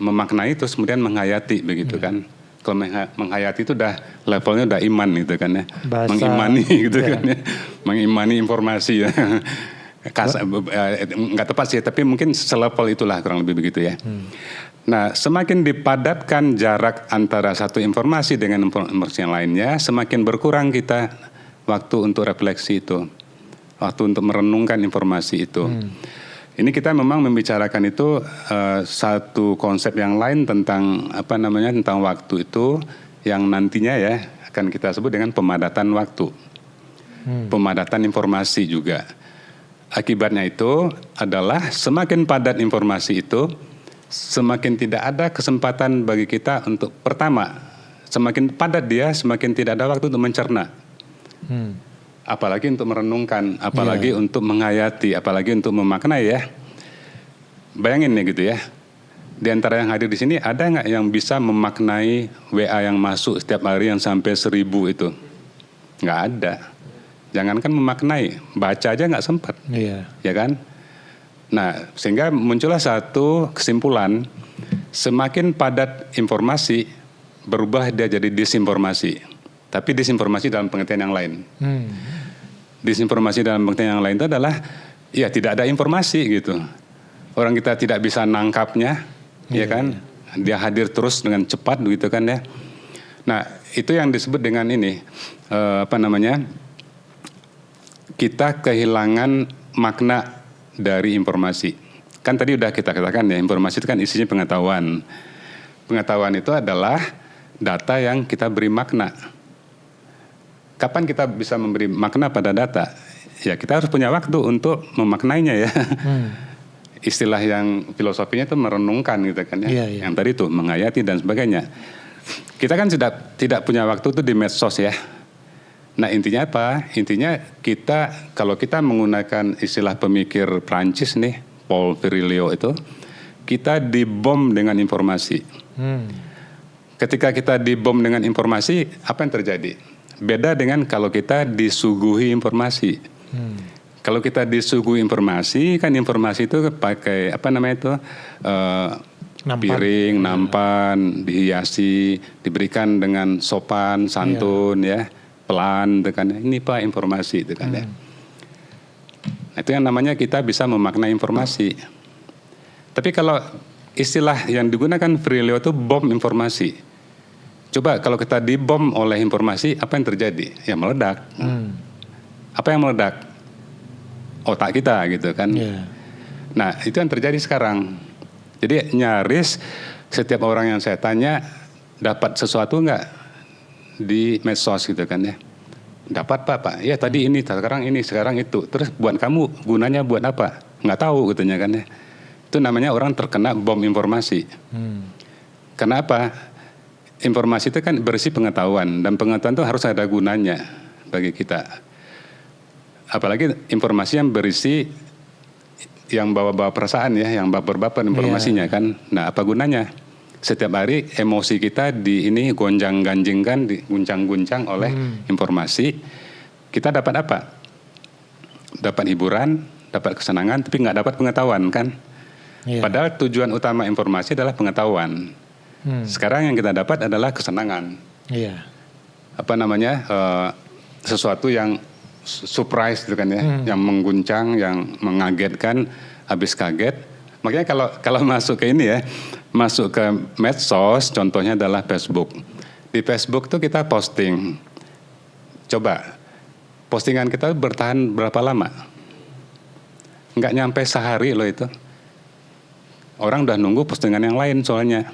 Memaknai terus kemudian menghayati begitu kan. Kalau menghayati itu udah levelnya udah iman gitu kan ya. Bahasa, mengimani gitu ya. kan ya. Mengimani informasi ya. Nggak tepat sih, tapi mungkin selevel itulah kurang lebih begitu ya. Nah, semakin dipadatkan jarak antara satu informasi dengan informasi yang lainnya, semakin berkurang kita waktu untuk refleksi itu, waktu untuk merenungkan informasi itu. Ini kita memang membicarakan itu satu konsep yang lain tentang tentang waktu itu, yang nantinya ya akan kita sebut dengan pemadatan waktu, pemadatan informasi juga. Akibatnya itu adalah semakin padat informasi itu, semakin tidak ada kesempatan bagi kita untuk, pertama, semakin padat dia, semakin tidak ada waktu untuk mencerna. Apalagi untuk merenungkan, apalagi untuk menghayati, apalagi untuk memaknai ya. Bayangin ya gitu ya. Di antara yang hadir di sini, ada nggak yang bisa memaknai WA yang masuk setiap hari yang sampai 1000 itu? Nggak ada. Jangankan memaknai, baca aja nggak sempat, ya kan? Nah, sehingga muncullah satu kesimpulan, semakin padat informasi, berubah dia jadi disinformasi. Tapi disinformasi dalam pengertian yang lain. Disinformasi dalam pengertian yang lain itu adalah, ya tidak ada informasi gitu. Orang kita tidak bisa nangkapnya, ya kan? Dia hadir terus dengan cepat gitu kan ya. Nah, itu yang disebut dengan ini, kita kehilangan makna dari informasi. Kan tadi udah kita katakan ya, informasi itu kan isinya pengetahuan. Pengetahuan itu adalah data yang kita beri makna. Kapan kita bisa memberi makna pada data? Ya kita harus punya waktu untuk memaknainya ya. Istilah yang filosofinya itu merenungkan gitu kan ya. Yang tadi itu menghayati dan sebagainya. Kita kan tidak punya waktu itu di medsos ya. Nah intinya apa? Intinya kalau kita menggunakan istilah pemikir Prancis nih, Paul Virilio itu, kita dibom dengan informasi. Ketika kita dibom dengan informasi, apa yang terjadi? Beda dengan kalau kita disuguhi informasi. Kalau kita disuguhi informasi, kan informasi itu pakai piring, nampan, dihiasi, diberikan dengan sopan, santun ya. Pelan, tekan. Ini Pak informasi, tekan ya. Nah, itu yang namanya kita bisa memaknai informasi. Tapi kalau istilah yang digunakan Virilio itu bom informasi. Coba kalau kita dibom oleh informasi, apa yang terjadi? Ya meledak. Apa yang meledak? Otak kita gitu kan. Nah itu yang terjadi sekarang. Jadi nyaris setiap orang yang saya tanya, dapat sesuatu nggak di medsos gitu kan ya. Dapat Pak. Ya tadi ini, sekarang itu. Terus buat kamu gunanya buat apa? Nggak tahu katanya kan ya. Itu namanya orang terkena bom informasi. Kenapa? Informasi itu kan berisi pengetahuan, dan pengetahuan itu harus ada gunanya bagi kita. Apalagi informasi yang berisi yang bawa-bawa perasaan ya, yang baper-baper informasinya kan. Nah, apa gunanya? Setiap hari emosi kita gonjang-ganjingkan, diguncang-guncang oleh informasi. Kita dapat apa? Dapat hiburan, dapat kesenangan, tapi nggak dapat pengetahuan kan? Padahal tujuan utama informasi adalah pengetahuan. Sekarang yang kita dapat adalah kesenangan. Sesuatu yang surprise gitu kan ya, yang mengguncang, yang mengagetkan, habis kaget. Makanya kalau masuk ke ini ya, masuk ke medsos, contohnya adalah Facebook. Di Facebook tuh kita posting. Coba, postingan kita bertahan berapa lama? Nggak nyampe sehari loh itu. Orang udah nunggu postingan yang lain soalnya.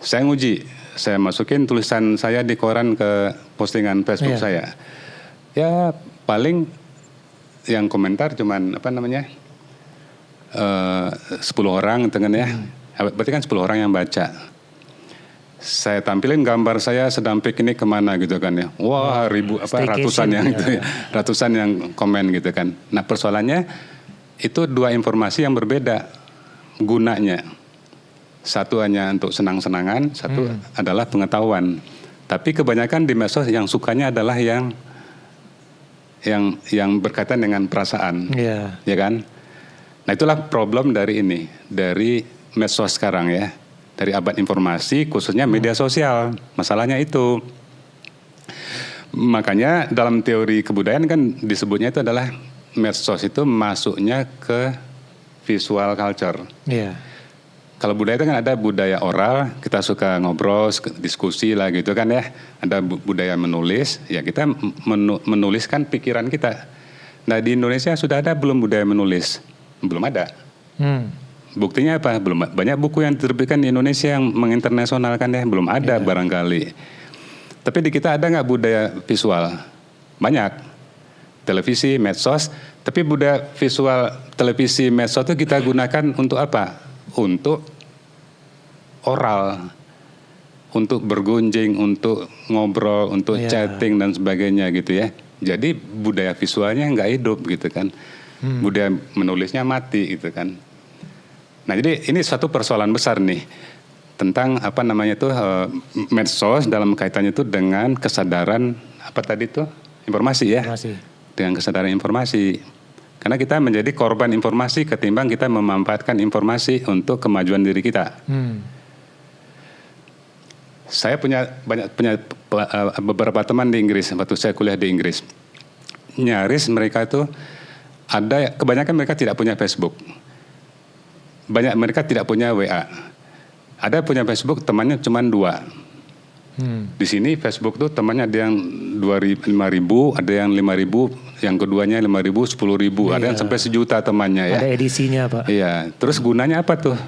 Saya nguji, saya masukin tulisan saya di koran ke postingan Facebook saya. Ya paling yang komentar cuman 10 orang dengan ya. Berarti kan 10 orang yang baca. Saya tampilin gambar saya sedang piknik kemana gitu kan ya. Wah, ratusan yang itu ya. Ratusan yang komen gitu kan. Nah, persoalannya itu dua informasi yang berbeda gunanya. Satu hanya untuk senang-senangan, satu adalah pengetahuan. Tapi kebanyakan di medsos yang sukanya adalah yang berkaitan dengan perasaan. Ya kan? Nah, itulah problem dari medsos sekarang ya. dari abad informasi, khususnya media sosial. Masalahnya itu. Makanya dalam teori kebudayaan kan disebutnya itu adalah medsos itu masuknya ke visual culture. Iya. Kalau budaya itu kan ada budaya oral, kita suka ngobrol, diskusi lah gitu kan ya. Ada budaya menulis, ya kita menuliskan pikiran kita. Nah di Indonesia sudah ada belum budaya menulis? Belum ada. Buktinya apa? Belum banyak buku yang diterbitkan di Indonesia yang menginternasionalkan ya, belum ada barangkali. Tapi di kita ada nggak budaya visual? Banyak. Televisi, medsos, tapi budaya visual televisi, medsos itu kita gunakan untuk apa? Untuk oral, untuk bergunjing, untuk ngobrol, untuk chatting dan sebagainya gitu ya. Jadi budaya visualnya nggak hidup gitu kan. Budaya menulisnya mati gitu kan. Nah jadi ini suatu persoalan besar nih tentang apa namanya itu medsos dalam kaitannya itu dengan kesadaran apa tadi itu informasi ya. Dengan kesadaran informasi. Karena kita menjadi korban informasi ketimbang kita memanfaatkan informasi untuk kemajuan diri kita. Saya punya beberapa teman di Inggris waktu saya kuliah di Inggris. Nyaris mereka itu kebanyakan mereka tidak punya Facebook. Banyak mereka tidak punya WA. Ada punya Facebook temannya cuma 2. Di sini Facebook tuh temannya ada yang 5.000, ada yang 5.000, yang keduanya 5.000, 10.000, ada yang sampai 1 juta temannya ya. Ada edisinya Pak. Iya, terus gunanya apa tuh?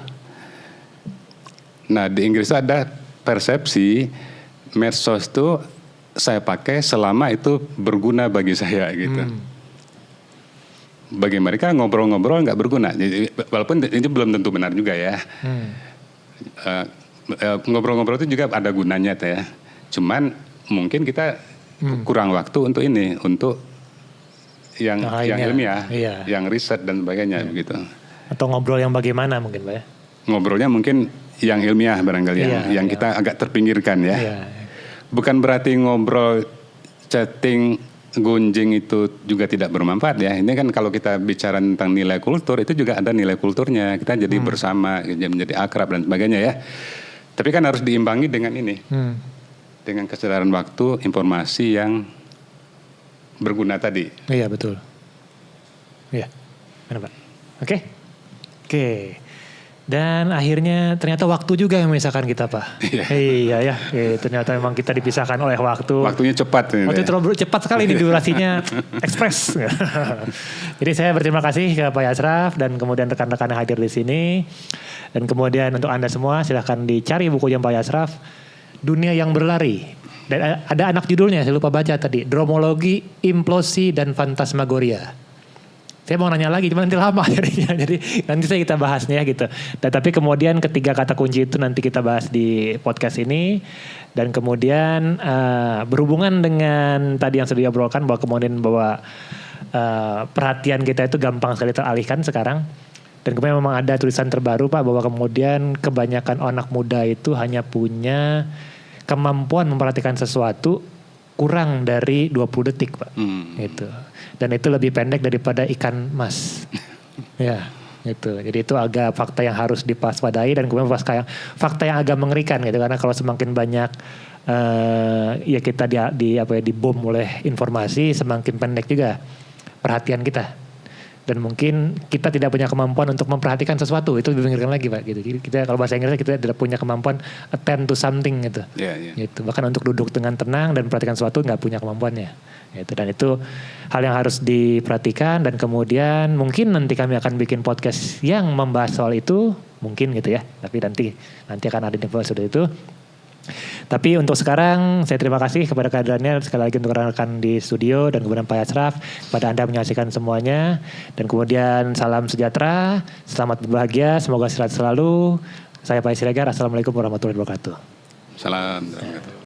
Nah di Inggris ada persepsi medsos tuh saya pakai selama itu berguna bagi saya gitu. Bagi mereka ngobrol-ngobrol nggak berguna. Jadi, walaupun ini belum tentu benar juga ya. Ngobrol-ngobrol itu juga ada gunanya ya. Cuman mungkin kita kurang waktu untuk ini, untuk yang ilmiah, yang riset dan sebagainya begitu. Atau ngobrol yang bagaimana mungkin Pak ya? Ngobrolnya mungkin yang ilmiah barangkali yang kita agak terpinggirkan ya. Bukan berarti ngobrol, chatting, gunjing itu juga tidak bermanfaat ya. Ini kan kalau kita bicara tentang nilai kultur itu juga ada nilai kulturnya. Kita jadi bersama, menjadi akrab dan sebagainya ya. Tapi kan harus diimbangi dengan ini, dengan kesadaran waktu, informasi yang berguna tadi. Iya betul. Iya, benar Pak. Oke. Dan akhirnya ternyata waktu juga yang memisahkan kita Pak. Iya ya. Ternyata memang kita dipisahkan oleh waktu. Waktunya cepat. Waktu terlalu cepat sekali ini durasinya ekspres. Jadi saya berterima kasih ke Pak Yasraf dan kemudian rekan-rekan yang hadir di sini. Dan kemudian untuk Anda semua silahkan dicari bukunya Pak Yasraf, Dunia yang Berlari. Dan ada anak judulnya, saya lupa baca tadi, Dromologi, Implosi, dan Fantasmagoria. Saya mau nanya lagi, cuma nanti lama jadinya. Jadi nanti kita bahasnya gitu. Dan tapi kemudian ketiga kata kunci itu nanti kita bahas di podcast ini. Dan kemudian berhubungan dengan tadi yang sudah diobrolkan bahwa perhatian kita itu gampang sekali teralihkan sekarang. Dan kemudian memang ada tulisan terbaru Pak bahwa kemudian kebanyakan anak muda itu hanya punya kemampuan memperhatikan sesuatu kurang dari 20 detik Pak. Gitu. Dan itu lebih pendek daripada ikan mas. Ya, gitu. Jadi itu agak fakta yang harus dipaspadai dan kemudian fakta yang agak mengerikan gitu, karena kalau semakin banyak ya kita dibom oleh informasi, semakin pendek juga perhatian kita. Dan mungkin kita tidak punya kemampuan untuk memperhatikan sesuatu, itu lebih mengerikan lagi Pak gitu. Jadi kita kalau bahasa Inggrisnya kita tidak punya kemampuan attend to something gitu. Gitu. Bahkan untuk duduk dengan tenang dan memperhatikan sesuatu nggak punya kemampuannya. Gitu. Dan itu hal yang harus diperhatikan, dan kemudian mungkin nanti kami akan bikin podcast yang membahas soal itu mungkin gitu ya. Tapi nanti akan ada episode itu. Tapi untuk sekarang saya terima kasih kepada kehadirannya sekali lagi untuk rekan-rekan di studio dan kemudian Pak Yasraf, kepada Anda menyaksikan semuanya, dan kemudian salam sejahtera, selamat berbahagia, semoga sehat selalu. Saya Pak Siregar, Assalamualaikum warahmatullahi wabarakatuh. Salam.